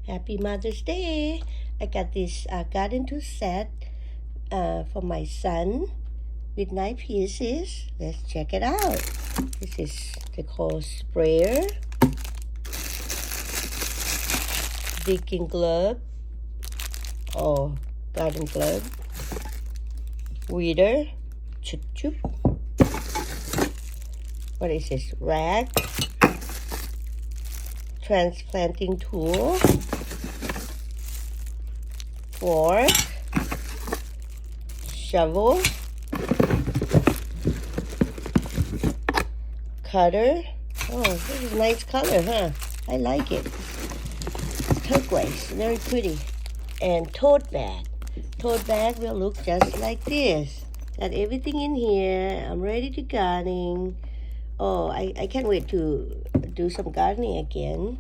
Happy Mother's Day. I got this garden tool set for my son with 9 pieces. Let's check it out. This is the cold sprayer, digging glove or garden glove, weeder, chup chup. What is this? Rag, transplanting tool, fork, shovel, cutter. Oh, this is a nice color, huh? I like it. Turquoise, very pretty. And tote bag. Tote bag will look just like this. Got everything in here. I'm ready to gardening. Oh, I can't wait to do some gardening again.